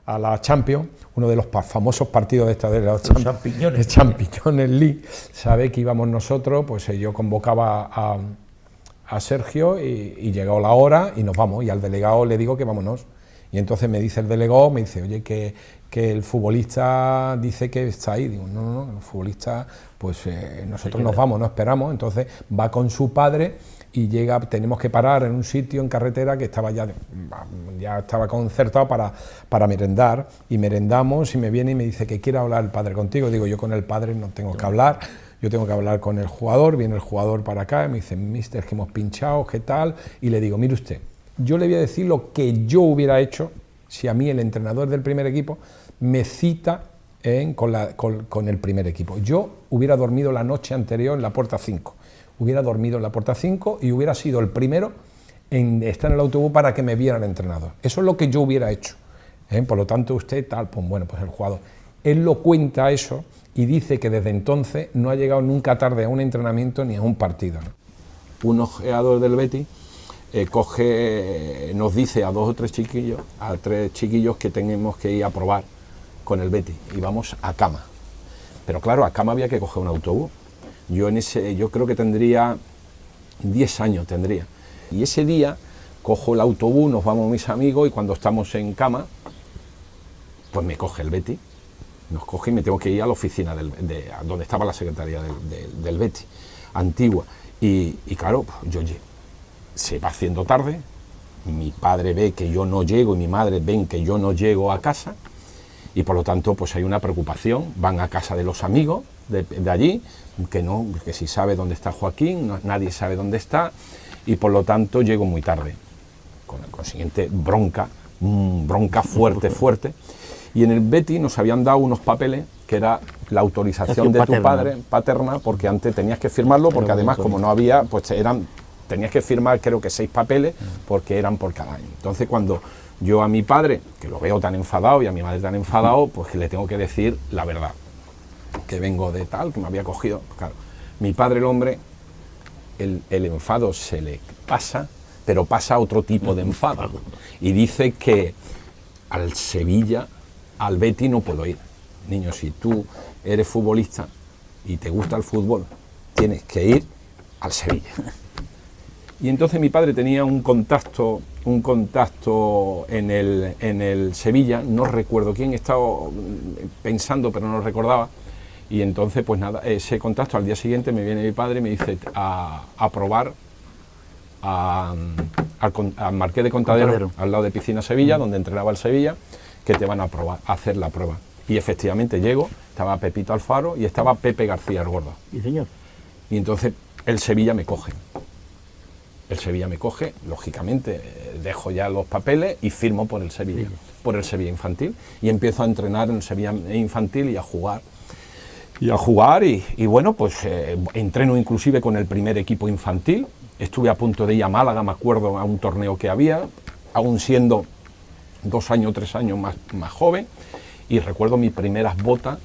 a la Champions, uno de los famosos partidos de los champiñones. Champiñones League, sabe que íbamos nosotros, pues yo convocaba a Sergio y llegó la hora y nos vamos, y al delegado le digo que vámonos. Y entonces me dice el delegado, me dice, oye, que el futbolista dice que está ahí. Digo, no, el futbolista, pues nosotros nos vamos, no esperamos. Entonces va con su padre y llega, tenemos que parar en un sitio en carretera que estaba ya estaba concertado para merendar, y merendamos, y me viene y me dice que quiere hablar el padre contigo. Digo, yo con el padre no tengo que hablar, yo tengo que hablar con el jugador. Viene el jugador para acá y me dice, mister, que hemos pinchado, ¿qué tal? Y le digo, mire usted, yo le voy a decir lo que yo hubiera hecho si a mí el entrenador del primer equipo me cita con el primer equipo. Yo hubiera dormido la noche anterior en la puerta 5, hubiera dormido en la puerta 5 y hubiera sido el primero en estar en el autobús para que me viera el entrenador. Eso es lo que yo hubiera hecho. Por lo tanto, usted tal, pues bueno, pues el jugador. Él lo cuenta eso y dice que desde entonces no ha llegado nunca tarde a un entrenamiento ni a un partido, ¿no? Un ojeador del Betis nos dice a 2 o 3 chiquillos, a 3 chiquillos que tenemos que ir a probar con el Betis, y vamos a Cama. Pero claro, a Cama había que coger un autobús. Yo creo que tendría 10 años tendría. Y ese día cojo el autobús, nos vamos mis amigos, y cuando estamos en Cama, pues me coge el Betis, nos coge y me tengo que ir a la oficina donde estaba la secretaría del Betis, antigua. Y claro, se va haciendo tarde, mi padre ve que yo no llego y mi madre ven que yo no llego a casa, y por lo tanto pues hay una preocupación. Van a casa de los amigos de allí, que si sabe dónde está Joaquín, nadie sabe dónde está, y por lo tanto llego muy tarde, con el consiguiente bronca fuerte. Y en el Betis nos habían dado unos papeles que era la autorización de tu padre, paterna, porque antes tenías que firmarlo, porque además como no había, pues tenías que firmar creo que 6 papeles, porque eran por cada año. Entonces cuando yo a mi padre, que lo veo tan enfadado, y a mi madre tan enfadado, pues que le tengo que decir la verdad, que vengo de tal, que me había cogido. Claro, mi padre, el hombre, el enfado se le pasa, pero pasa a otro tipo de enfado, y dice que al Sevilla, al Betis no puedo ir. Niño, si tú eres futbolista y te gusta el fútbol, tienes que ir al Sevilla. Y entonces mi padre tenía un contacto en el Sevilla, no recuerdo quién, estaba pensando pero no recordaba, y entonces pues nada, ese contacto, al día siguiente me viene mi padre y me dice a probar al Marqués de Contadero, al lado de Piscina Sevilla, donde entrenaba el Sevilla, que te van a hacer la prueba. Y efectivamente llego, estaba Pepito Alfaro y estaba Pepe García el Gordo. ¿Y señor? Y entonces el Sevilla me coge. El Sevilla me coge, lógicamente, dejo ya los papeles y firmo por el Sevilla, infantil, y empiezo a entrenar en el Sevilla infantil y a jugar. Y bueno, pues entreno inclusive con el primer equipo infantil. Estuve a punto de ir a Málaga, me acuerdo, a un torneo que había, aún siendo 2 años, 3 años más joven, y recuerdo mis primeras botas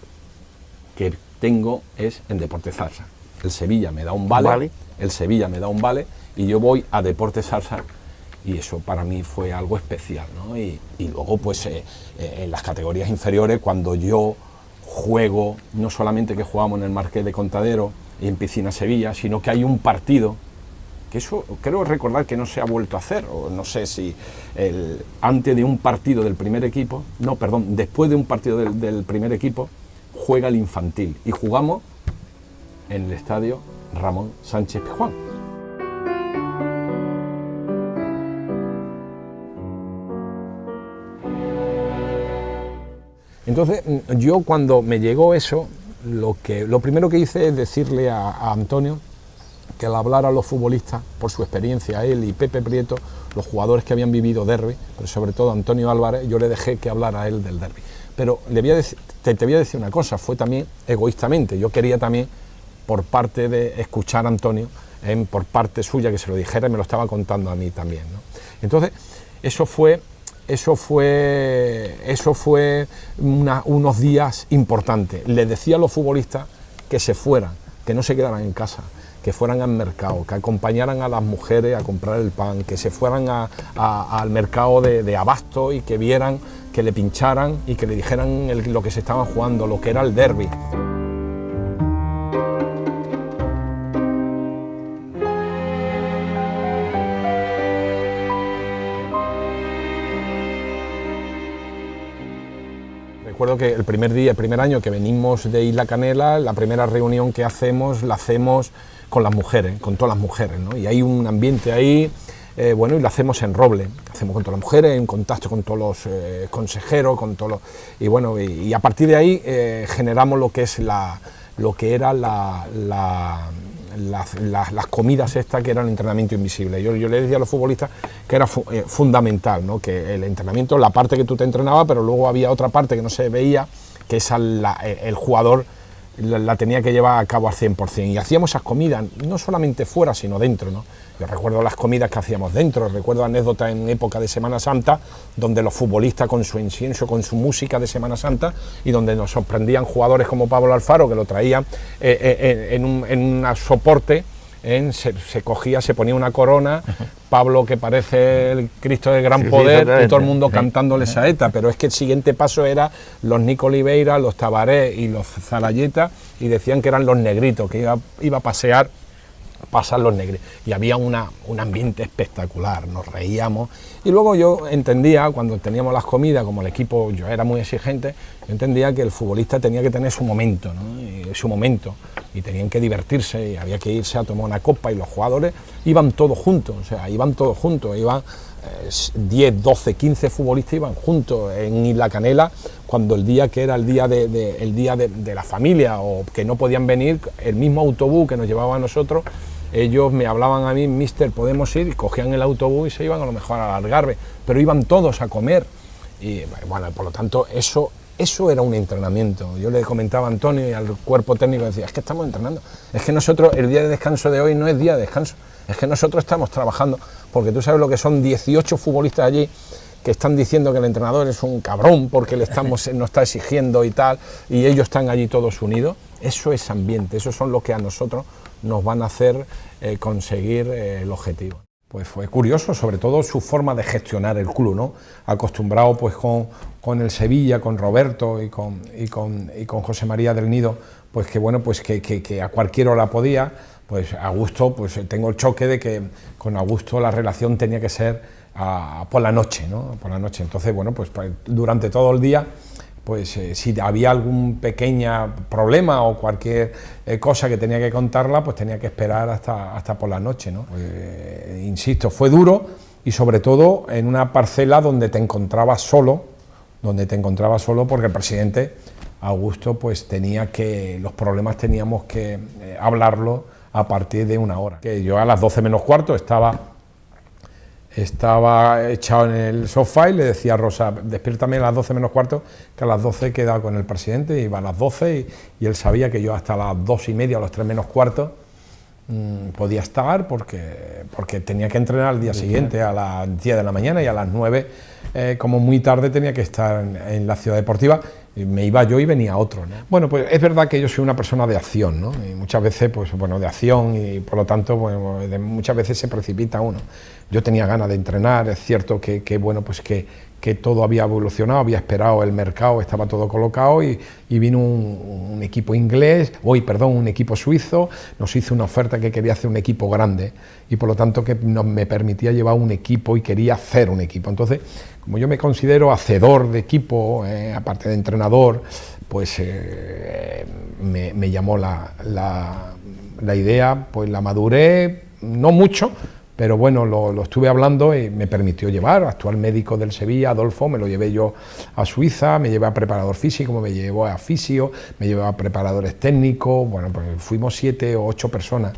que tengo es en Deportes Zarza. El Sevilla me da un vale, y yo voy a Deportes Zarza, y eso para mí fue algo especial, ¿no? Y luego pues en las categorías inferiores, cuando yo juego, no solamente que jugamos en el Marqués de Contadero y en Piscina Sevilla, sino que hay un partido, que eso creo recordar que no se ha vuelto a hacer, o no sé si antes de un partido del primer equipo, después de un partido del primer equipo, juega el infantil, y jugamos en el estadio Ramón Sánchez Pizjuán. Entonces, yo cuando me llegó eso, lo primero que hice es decirle a Antonio que le hablara a los futbolistas, por su experiencia, él y Pepe Prieto, los jugadores que habían vivido derbi, pero sobre todo Antonio Álvarez, yo le dejé que hablara a él del derbi. Pero te voy a decir una cosa, fue también egoístamente, yo quería también, por parte de escuchar a Antonio, por parte suya, que se lo dijera, y me lo estaba contando a mí también, ¿no? Entonces, eso fue unos días importantes. Les decía a los futbolistas que se fueran, que no se quedaran en casa, que fueran al mercado, que acompañaran a las mujeres a comprar el pan, que se fueran al mercado de abasto, y que vieran que le pincharan y que le dijeran lo que se estaba jugando, lo que era el derbi. Recuerdo que el primer año que venimos de Isla Canela, la primera reunión que hacemos, la hacemos con las mujeres, con todas las mujeres, ¿no? Y hay un ambiente ahí, bueno, y lo hacemos en Roble, lo hacemos con todas las mujeres, en contacto con todos los consejeros, con todos los, y bueno, y a partir de ahí generamos lo que es las comidas estas, que eran el entrenamiento invisible. Yo le decía a los futbolistas que era fundamental, ¿no? Que el entrenamiento, la parte que tú te entrenabas, pero luego había otra parte que no se veía, que esa el jugador la tenía que llevar a cabo al 100%, y hacíamos esas comidas, no solamente fuera, sino dentro, ¿no? Yo recuerdo las comidas que hacíamos dentro, recuerdo anécdotas en época de Semana Santa, donde los futbolistas con su incienso, con su música de Semana Santa, y donde nos sorprendían jugadores como Pablo Alfaro, que lo traían en un soporte, se cogía, se ponía una corona, Pablo, que parece el Cristo del Gran Poder, y todo el mundo cantándole saeta, pero es que el siguiente paso era los Nico Oliveira, los Tabaré y los Zarayeta, y decían que eran los negritos, que iba a pasar los negritos, y había un ambiente espectacular, nos reíamos, y luego yo entendía, cuando teníamos las comidas, como el equipo, yo era muy exigente, yo entendía que el futbolista tenía que tener su momento, ¿no? Y tenían que divertirse, y había que irse a tomar una copa, y los jugadores iban todos juntos, iban 10, 12, 15 futbolistas iban juntos en Isla Canela, cuando el día que era el día de la familia, o que no podían venir, el mismo autobús que nos llevaba a nosotros, ellos me hablaban a mí, mister, podemos ir, y cogían el autobús y se iban a lo mejor al Algarve, pero iban todos a comer, y bueno, por lo tanto, eso era un entrenamiento. Yo le comentaba a Antonio y al cuerpo técnico, decía, es que estamos entrenando, es que nosotros, el día de descanso de hoy no es día de descanso, es que nosotros estamos trabajando, porque tú sabes lo que son 18 futbolistas allí que están diciendo que el entrenador es un cabrón porque nos está exigiendo y tal, y ellos están allí todos unidos. Eso es ambiente, eso son lo que a nosotros nos van a hacer conseguir el objetivo. Pues fue curioso, sobre todo su forma de gestionar el club, ¿no? Acostumbrado pues con el Sevilla, con Roberto y con José María del Nido, pues que bueno, pues que a cualquier hora podía, pues Augusto, pues tengo el choque de que con Augusto la relación tenía que ser por la noche, ¿no? Por la noche. Entonces, bueno, pues durante todo el día, pues si había algún pequeño problema o cualquier cosa que tenía que contarla, pues tenía que esperar hasta por la noche, ¿no? Pues, insisto, fue duro, y sobre todo en una parcela donde te encontrabas solo, porque el presidente Augusto pues los problemas teníamos que hablarlo a partir de una hora. Que yo a las 12 menos cuarto estaba echado en el sofá y le decía a Rosa, despiértame a las 12 menos cuarto, que a las 12 quedaba con el presidente, iba a las 12 y él sabía que yo hasta las 2:30 o las 3 menos cuarto podía estar, porque tenía que entrenar al día siguiente a las 10 de la mañana, y a las 9 como muy tarde tenía que estar en la ciudad deportiva. Me iba yo y venía otro, ¿no? Bueno, pues es verdad que yo soy una persona de acción, ¿no? Y muchas veces, pues bueno, de acción, y por lo tanto, bueno, muchas veces se precipita uno. Yo tenía ganas de entrenar, es cierto que bueno, pues que todo había evolucionado, había esperado el mercado, estaba todo colocado, y vino un equipo inglés, un equipo suizo, nos hizo una oferta que quería hacer un equipo grande, y por lo tanto que me permitía llevar un equipo y quería hacer un equipo. Entonces, como yo me considero hacedor de equipo, aparte de entrenador, pues me llamó la idea, pues la maduré, no mucho, pero bueno, lo estuve hablando y me permitió llevar, actual médico del Sevilla, Adolfo, me lo llevé yo a Suiza, me llevé a preparador físico, me llevó a fisio, me llevé a preparadores técnicos, bueno, pues fuimos 7 o 8 personas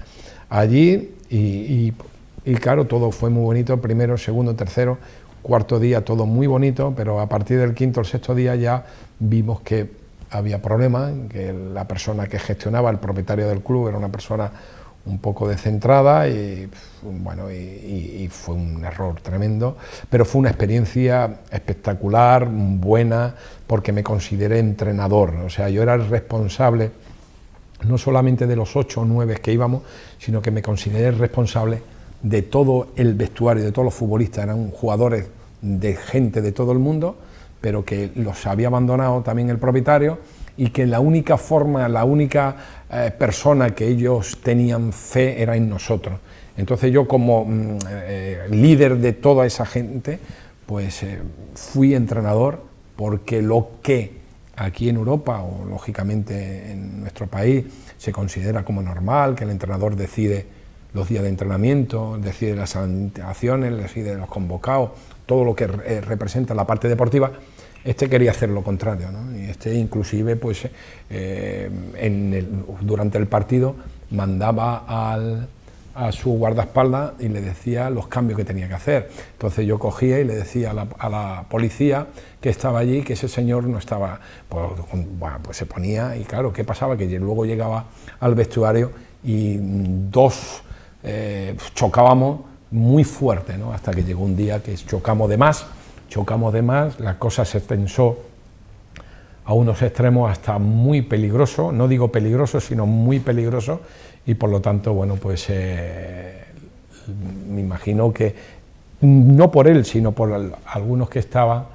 allí, y claro, todo fue muy bonito, primero, segundo, tercero, cuarto día, todo muy bonito, pero a partir del quinto o sexto día ya vimos que había problemas, que la persona que gestionaba, el propietario del club, era una persona un poco descentrada, y bueno, y fue un error tremendo, pero fue una experiencia espectacular, buena, porque me consideré entrenador, o sea, yo era el responsable no solamente de los 8 o 9 que íbamos, sino que me consideré responsable de todo el vestuario, de todos los futbolistas, eran jugadores de gente de todo el mundo, pero que los había abandonado también el propietario, y que la única forma, la única persona que ellos tenían fe era en nosotros. Entonces yo, como líder de toda esa gente, pues fui entrenador, porque lo que aquí en Europa, o lógicamente en nuestro país, se considera como normal, que el entrenador decide los días de entrenamiento, decide las alineaciones, decide los convocados, todo lo que representa la parte deportiva. Este quería hacer lo contrario, ¿no? Y este inclusive pues durante el partido mandaba a su guardaespaldas y le decía los cambios que tenía que hacer. Entonces yo cogía y le decía a la policía que estaba allí que ese señor no estaba, pues se ponía, y claro, ¿qué pasaba? Que luego llegaba al vestuario y chocábamos muy fuerte, ¿no? Hasta que llegó un día que chocamos de más, la cosa se tensó a unos extremos hasta muy peligroso, no digo peligroso, sino muy peligroso, y por lo tanto, bueno, pues me imagino que no por él, sino por algunos que estaban,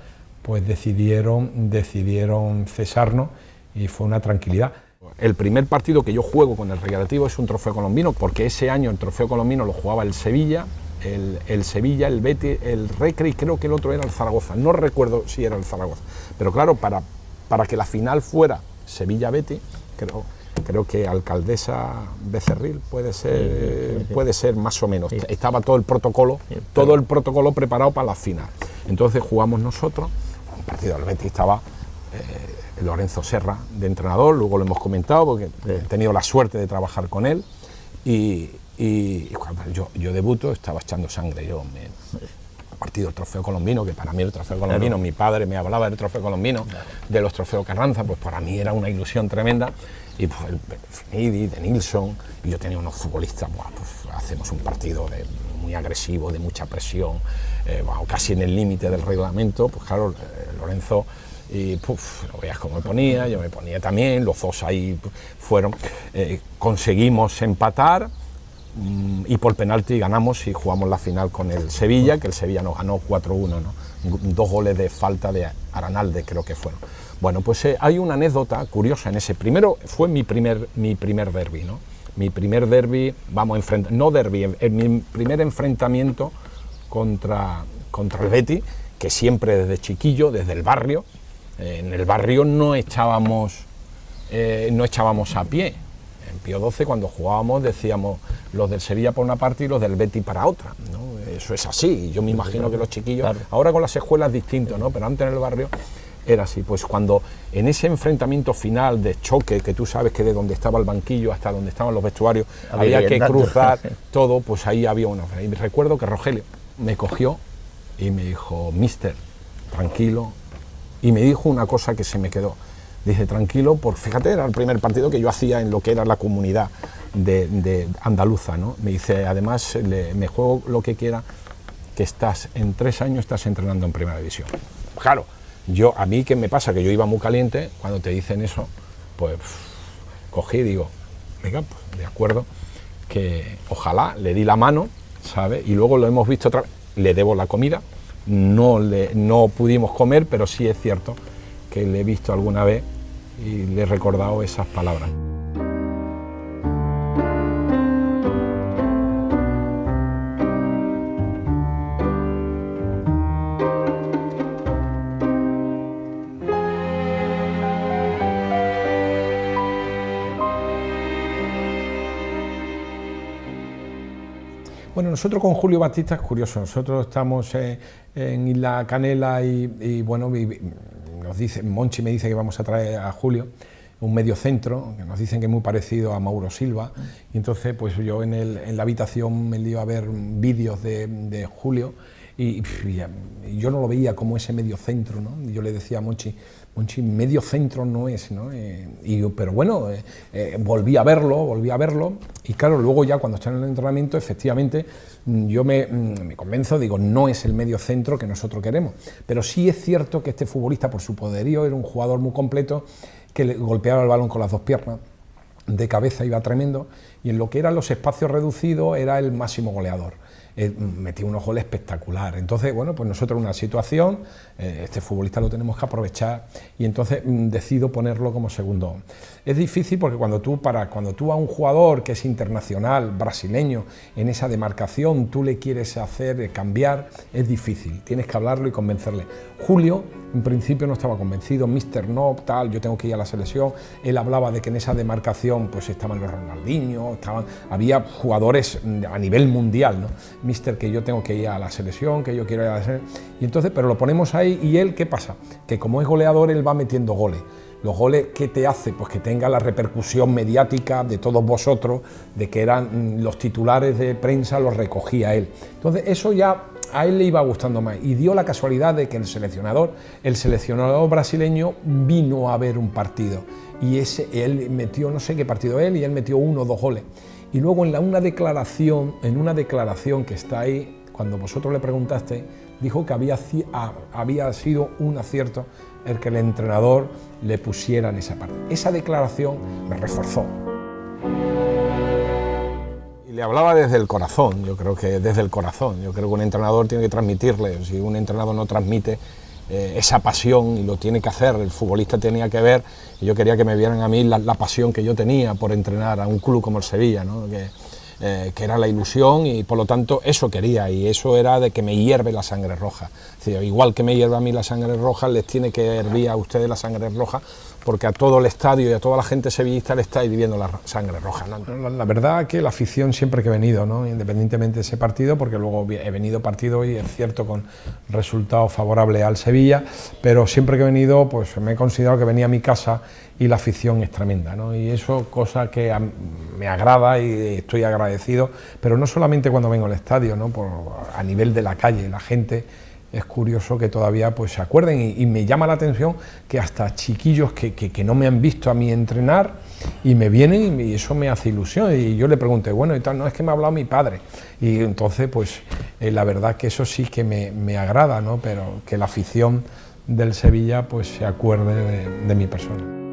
pues decidieron cesarnos, y fue una tranquilidad. El primer partido que yo juego con el Recreativo es un trofeo colombino, porque ese año el trofeo colombino lo jugaba el Sevilla, el Betis, el Recre, y creo que el otro era el Zaragoza, no recuerdo si era el Zaragoza, pero claro, para que la final fuera Sevilla-Betis, creo que Alcaldesa Becerril puede ser más o menos, estaba todo el protocolo preparado para la final. Entonces jugamos nosotros, un partido del Betis estaba Lorenzo Serra de entrenador, luego lo hemos comentado porque he tenido la suerte de trabajar con él, y cuando yo debuto estaba echando sangre, partido del trofeo colombino, que para mí el trofeo colombino, mi padre me hablaba del trofeo colombino, de los trofeos Carranza, pues para mí era una ilusión tremenda, y pues el Finidi, de Nilsson, y yo tenía unos futbolistas, pues hacemos un partido muy agresivo, de mucha presión, casi en el límite del reglamento, pues claro, Lorenzo, y no veas cómo me ponía, yo me ponía también, los dos ahí conseguimos empatar, y por penalti ganamos y jugamos la final con el Sevilla, que el Sevilla nos ganó 4-1, ¿no? 2 goles de falta de Aranalde, creo que fueron. Bueno, pues hay una anécdota curiosa en ese. Primero fue mi primer derbi, ¿no? Mi primer derbi, mi primer enfrentamiento contra el Betis, que siempre desde chiquillo, desde el barrio, en el barrio no echábamos a pie. En Pío XII, cuando jugábamos, decíamos los del Sevilla por una parte y los del Betis para otra, ¿no? Eso es así, yo me imagino que los chiquillos, claro. Ahora con las escuelas es distinto, ¿no? Pero antes en el barrio era así. Pues cuando en ese enfrentamiento final de choque, que tú sabes que de donde estaba el banquillo hasta donde estaban los vestuarios había que cruzar todo, pues ahí había una. Y recuerdo que Rogelio me cogió y me dijo: mister, tranquilo, y me dijo una cosa que se me quedó. Dice: tranquilo, porque fíjate, era el primer partido que yo hacía en lo que era la comunidad de andaluza, ¿no? Me dice: además, me juego lo que quiera, que en 3 años estás entrenando en primera división. Claro, a mí, ¿qué me pasa? Que yo iba muy caliente, cuando te dicen eso, pues cogí y digo: venga, pues de acuerdo, que ojalá, le di la mano, ¿sabes? Y luego lo hemos visto otra vez, le debo la comida, no pudimos comer, pero sí es cierto que le he visto alguna vez y le he recordado esas palabras. Bueno, nosotros con Julio Batista es curioso, nosotros estamos en Isla Canela y bueno, nos dice, Monchi me dice que vamos a traer a Julio, un mediocentro, que nos dicen que es muy parecido a Mauro Silva, y entonces pues yo en la habitación me iba a ver vídeos de Julio y yo no lo veía como ese mediocentro, ¿no? Y yo le decía a Monchi, medio centro no es, ¿no? Pero bueno, volví a verlo, y claro, luego ya cuando está en el entrenamiento, efectivamente, yo me convenzo, digo, no es el medio centro que nosotros queremos, pero sí es cierto que este futbolista, por su poderío, era un jugador muy completo, que le golpeaba el balón con las 2 piernas, de cabeza iba tremendo, y en lo que eran los espacios reducidos era el máximo goleador. metí unos goles espectaculares. Entonces, bueno, pues nosotros en una situación, este futbolista lo tenemos que aprovechar y entonces decido ponerlo como segundo. Es difícil porque cuando tú a un jugador que es internacional, brasileño, en esa demarcación, tú le quieres hacer cambiar, es difícil, tienes que hablarlo y convencerle. Julio, en principio no estaba convencido, Mister no, tal, yo tengo que ir a la selección, él hablaba de que en esa demarcación pues estaban los Ronaldinho, había jugadores a nivel mundial, ¿no? Mister, que yo tengo que ir a la selección, que yo quiero ir a la selección, y entonces, pero lo ponemos ahí y él, ¿qué pasa? Que como es goleador, él va metiendo goles. Los goles, ¿qué te hace? Pues que tenga la repercusión mediática de todos vosotros, de que eran los titulares de prensa, los recogía él. Entonces eso ya a él le iba gustando más y dio la casualidad de que el seleccionador brasileño vino a ver un partido y él metió, no sé qué partido él, y él metió 1 o 2 goles. Y luego en una declaración que está ahí, cuando vosotros le preguntaste, dijo que había sido un acierto el que el entrenador le pusiera en esa parte. Esa declaración me reforzó. Y le hablaba desde el corazón, yo creo que desde el corazón. Yo creo que un entrenador tiene que transmitirle, si un entrenador no transmite esa pasión, y lo tiene que hacer, el futbolista tenía que ver, y yo quería que me vieran a mí la pasión que yo tenía por entrenar a un club como el Sevilla, ¿no? Que era la ilusión, y por lo tanto eso quería, y eso era de que me hierve la sangre roja. Es decir, igual que me hierve a mí la sangre roja, les tiene que hervir a ustedes la sangre roja, porque a todo el estadio y a toda la gente sevillista le está hirviendo la sangre roja, ¿no? La verdad que la afición siempre que he venido, ¿no? Independientemente de ese partido, porque luego he venido partido y es cierto con resultados favorables al Sevilla, pero siempre que he venido pues me he considerado que venía a mi casa y la afición es tremenda, ¿no? Y eso, cosa que me agrada y estoy agradecido, pero no solamente cuando vengo al estadio, ¿no? A nivel de la calle, la gente, es curioso que todavía pues se acuerden, y me llama la atención que hasta chiquillos que no me han visto a mí entrenar y me vienen, y eso me hace ilusión, y yo le pregunté, bueno, y tal, no, es que me ha hablado mi padre, y entonces pues la verdad que eso sí que me agrada, ¿no? Pero que la afición del Sevilla pues se acuerde de mi persona.